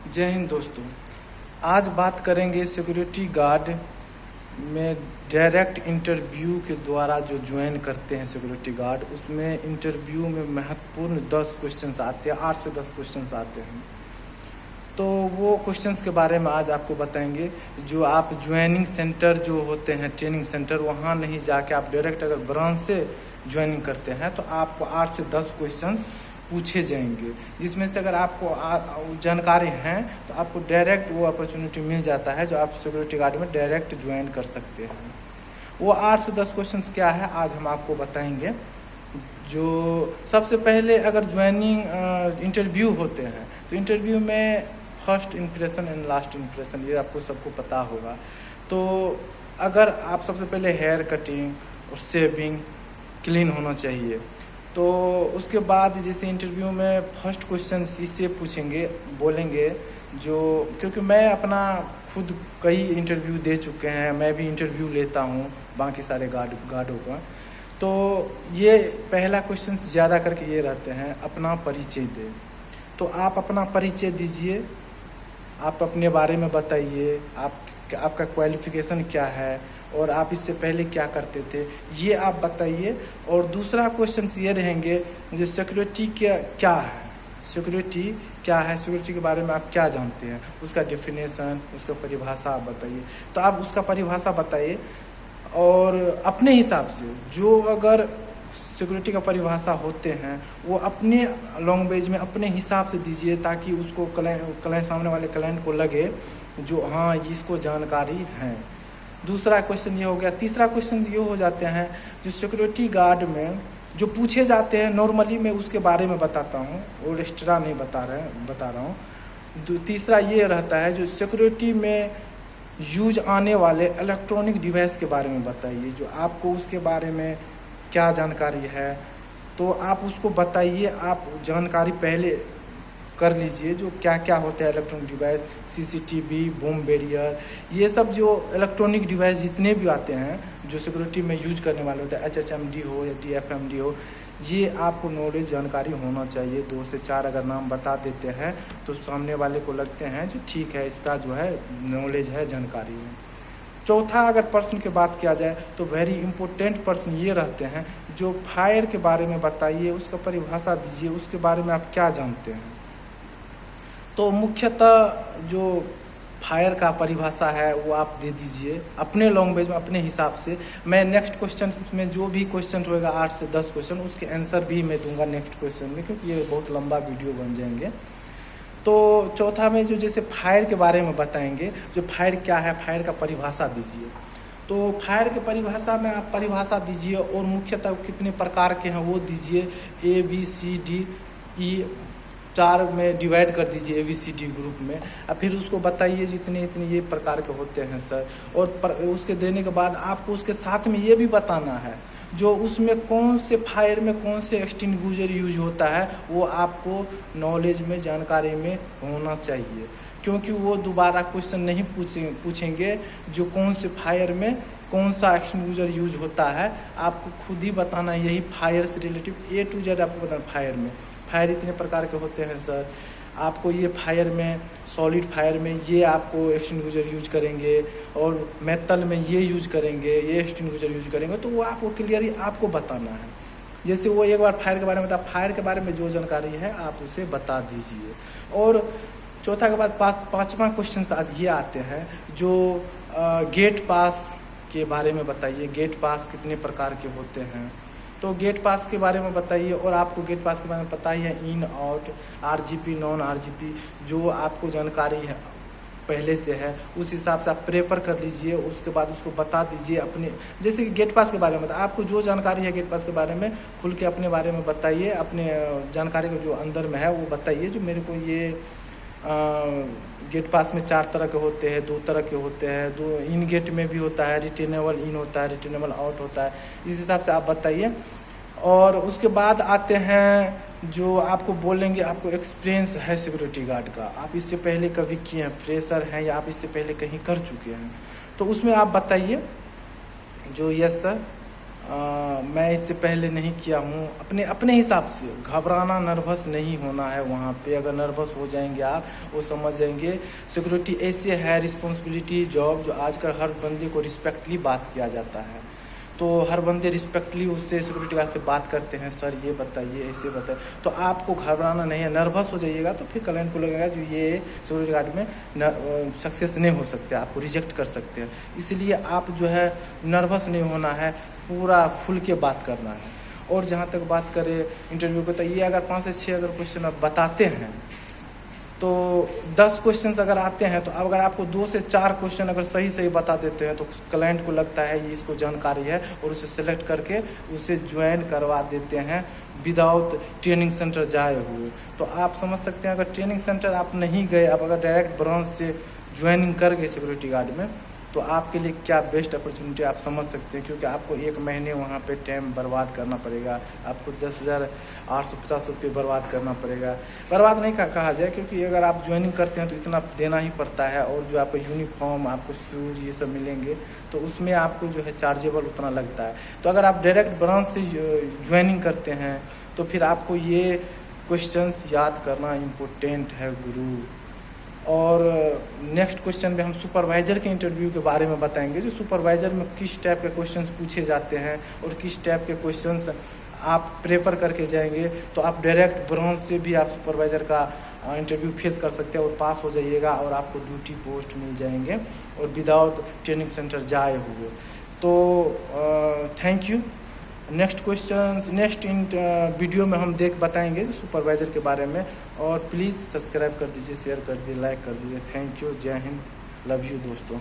जय हिंद दोस्तों। आज बात करेंगे सिक्योरिटी गार्ड में डायरेक्ट इंटरव्यू के द्वारा जो ज्वाइन करते हैं सिक्योरिटी गार्ड, उसमें इंटरव्यू में महत्वपूर्ण 10 क्वेश्चंस आते हैं, 8 से 10 क्वेश्चंस आते हैं। तो वो क्वेश्चंस के बारे में आज आपको बताएंगे। जो आप ज्वाइनिंग सेंटर जो होते हैं, ट्रेनिंग सेंटर, वहाँ नहीं जाके आप डायरेक्ट अगर ब्रांच से ज्वाइनिंग करते हैं तो आपको 8 से 10 क्वेश्चंस पूछे जाएंगे, जिसमें से अगर आपको जानकारी हैं तो आपको डायरेक्ट वो अपॉर्चुनिटी मिल जाता है जो आप सिक्योरिटी गार्ड में डायरेक्ट ज्वाइन कर सकते हैं। वो 8 से 10 क्वेश्चंस क्या है आज हम आपको बताएंगे। जो सबसे पहले अगर ज्वाइनिंग इंटरव्यू होते हैं तो इंटरव्यू में first impression and last impression, ये आपको सबको पता होगा। तो अगर आप सबसे पहले हेयर कटिंग और शेविंग क्लीन होना चाहिए, तो उसके बाद जैसे इंटरव्यू में फर्स्ट क्वेश्चन इससे पूछेंगे, बोलेंगे जो, क्योंकि मैं अपना खुद कई इंटरव्यू दे चुके हैं, मैं भी इंटरव्यू लेता हूँ बाकी सारे गार्डों का। तो ये पहला क्वेश्चन ज़्यादा करके ये रहते हैं, अपना परिचय दे। तो आप अपना परिचय दीजिए, आप अपने बारे में बताइए, आपका क्वालिफिकेशन क्या है और आप इससे पहले क्या करते थे, ये आप बताइए। और दूसरा क्वेश्चन ये रहेंगे जो सिक्योरिटी क्या है, सिक्योरिटी क्या है, सिक्योरिटी के बारे में आप क्या जानते हैं, उसका डेफिनेशन, उसका परिभाषा आप बताइए। तो आप उसका परिभाषा बताइए और अपने हिसाब से जो अगर सिक्योरिटी का परिभाषा होते हैं वो अपने लैंग्वेज में अपने हिसाब से दीजिए, ताकि उसको क्लाइंट सामने वाले क्लाइंट को लगे जो हाँ इसको जानकारी है। दूसरा क्वेश्चन ये हो गया। तीसरा क्वेश्चन ये हो जाते हैं जो सिक्योरिटी गार्ड में जो पूछे जाते हैं, नॉर्मली मैं उसके बारे में बताता हूँ और एक्स्ट्रा नहीं बता रहा हूँ। तीसरा ये रहता है जो सिक्योरिटी में यूज आने वाले इलेक्ट्रॉनिक डिवाइस के बारे में बताइए, जो आपको उसके बारे में क्या जानकारी है तो आप उसको बताइए। आप जानकारी पहले कर लीजिए जो क्या क्या होता है electronic device, CCTV, boom barrier, ये सब जो इलेक्ट्रॉनिक डिवाइस जितने भी आते हैं जो सिक्योरिटी में यूज करने वाले होते हैं, HHMD हो या DFMD हो, ये आपको नॉलेज जानकारी होना चाहिए। 2 से 4 अगर नाम बता देते हैं तो सामने वाले को लगते हैं जो ठीक है, इसका जो है नॉलेज है, जानकारी है। चौथा अगर प्रश्न की बात किया जाए तो वेरी इंपॉर्टेंट प्रश्न ये रहते हैं जो फायर के बारे में बताइए, उसका परिभाषा दीजिए, उसके बारे में आप क्या जानते हैं। तो मुख्यतः जो फायर का परिभाषा है वो आप दे दीजिए अपने लैंग्वेज में, अपने हिसाब से। मैं नेक्स्ट क्वेश्चन में जो भी क्वेश्चन होएगा 8 से 10 क्वेश्चन, उसके आंसर भी मैं दूंगा नेक्स्ट क्वेश्चन में, क्योंकि ये बहुत लंबा वीडियो बन जाएंगे। तो चौथा में जो जैसे फायर के बारे में बताएंगे, जो फायर क्या है, फायर का परिभाषा दीजिए। तो फायर के परिभाषा में आप परिभाषा दीजिए और मुख्यतः कितने प्रकार के हैं वो दीजिए। ABCDE 4 में डिवाइड कर दीजिए, ABCD ग्रुप में। और फिर उसको बताइए जितने इतने ये प्रकार के होते हैं सर। और उसके देने के बाद आपको उसके साथ में ये भी बताना है जो उसमें कौन से फायर में कौन से एक्सटिंग्विशर यूज होता है, वो आपको नॉलेज में, जानकारी में होना चाहिए। क्योंकि वो दोबारा क्वेश्चन नहीं पूछेंगे जो कौन से फायर में कौन सा एक्सटिंग्विशर यूज होता है, आपको खुद ही बताना। यही फायर से रिलेटिव A to Z आपको बताना। फायर इतने प्रकार के होते हैं सर, आपको ये फायर में, सॉलिड फायर में ये आपको एक्सटिंग्विशर यूज करेंगे और मेटल में ये यूज करेंगे, ये एक्सटिंग्विशर यूज करेंगे। तो वो आपको क्लियरली आपको बताना है। जैसे वो एक बार फायर के बारे में बता, फायर के बारे में जो जानकारी है आप उसे बता दीजिए। और चौथा के बाद पाँचवा क्वेश्चन ये आते हैं जो गेट पास के बारे में बताइए। गेट पास कितने प्रकार के होते हैं, तो गेट पास के बारे में बताइए। और आपको गेट पास के बारे में पता ही है, in out, RGP, non RGP, जो आपको जानकारी है पहले से है उस हिसाब से आप प्रेफर कर लीजिए। उसके बाद उसको बता दीजिए अपने, जैसे कि गेट पास के बारे में आपको जो जानकारी है गेट पास के बारे में खुल के अपने बारे में बताइए। अपने जानकारी को जो अंदर में है वो बताइए, जो मेरे को ये गेट पास में 4 तरह के होते हैं, 2 तरह के होते हैं, 2 इन गेट में भी होता है, रिटेनेबल इन होता है, रिटेनेबल आउट होता है, इस हिसाब से आप बताइए। और उसके बाद आते हैं जो आपको बोलेंगे आपको एक्सपीरियंस है सिक्योरिटी गार्ड का, आप इससे पहले कभी किए हैं, फ्रेशर हैं या आप इससे पहले कहीं कर चुके हैं, तो उसमें आप बताइए जो यस सर मैं इससे पहले नहीं किया हूँ। अपने अपने हिसाब से घबराना, नर्वस नहीं होना है वहाँ पे। अगर नर्वस हो जाएंगे आप, वो समझ जाएंगे सिक्योरिटी ऐसे है रिस्पॉन्सिबिलिटी जॉब जो आजकल हर बंदे को रिस्पेक्टली बात किया जाता है। तो हर बंदे रिस्पेक्टली उससे सिक्योरिटी गार्ड से बात करते हैं, सर ये बताइए, ऐसे बताइए। तो आपको घबराना नहीं है। नर्वस हो जाइएगा तो फिर क्लाइंट को लगेगा जो ये सिक्योरिटी गार्ड में सक्सेस नहीं हो सकते, आपको रिजेक्ट कर सकते हैं। इसलिए आप जो है नर्वस नहीं होना है, पूरा खुल के बात करना है। और जहाँ तक बात करें इंटरव्यू को, तो ये अगर 5 से 6 अगर क्वेश्चन आप बताते हैं तो 10 क्वेश्चन अगर आते हैं तो अगर आपको 2 से 4 क्वेश्चन अगर सही सही बता देते हैं तो क्लाइंट को लगता है ये इसको जानकारी है और उसे सेलेक्ट करके उसे ज्वाइन करवा देते हैं विदाउट ट्रेनिंग सेंटर जाए हुए। तो आप समझ सकते हैं अगर ट्रेनिंग सेंटर आप नहीं गए, आप अगर डायरेक्ट ब्रांच से ज्वाइनिंग कर गए सिक्योरिटी गार्ड में, तो आपके लिए क्या बेस्ट अपॉर्चुनिटी आप समझ सकते हैं। क्योंकि आपको 1 महीने वहाँ पे टाइम बर्बाद करना पड़ेगा, आपको 10,850 रुपये बर्बाद करना पड़ेगा। बर्बाद नहीं कहा जाए, क्योंकि अगर आप ज्वाइनिंग करते हैं तो इतना देना ही पड़ता है। और जो आपको यूनिफॉर्म, आपको शूज़ ये सब मिलेंगे तो उसमें आपको जो है चार्जेबल उतना लगता है। तो अगर आप डायरेक्ट ब्रांच से ज्वाइनिंग करते हैं तो फिर आपको ये क्वेश्चंस याद करना इम्पोर्टेंट है गुरु। और नेक्स्ट क्वेश्चन में हम सुपरवाइज़र के इंटरव्यू के बारे में बताएंगे, जो सुपरवाइज़र में किस टाइप के क्वेश्चंस पूछे जाते हैं और किस टाइप के क्वेश्चंस आप प्रेफर करके जाएंगे। तो आप डायरेक्ट ब्रांच से भी आप सुपरवाइज़र का इंटरव्यू फेस कर सकते हैं और पास हो जाइएगा और आपको ड्यूटी पोस्ट मिल जाएंगे और विदाउट ट्रेनिंग सेंटर जाए हुए। तो thank you. Next question next video में हम बताएंगे सुपरवाइज़र के बारे में। और प्लीज़ सब्सक्राइब कर दीजिए, शेयर कर दीजिए, लाइक कर दीजिए। Thank you. जय हिंद। लव यू दोस्तों।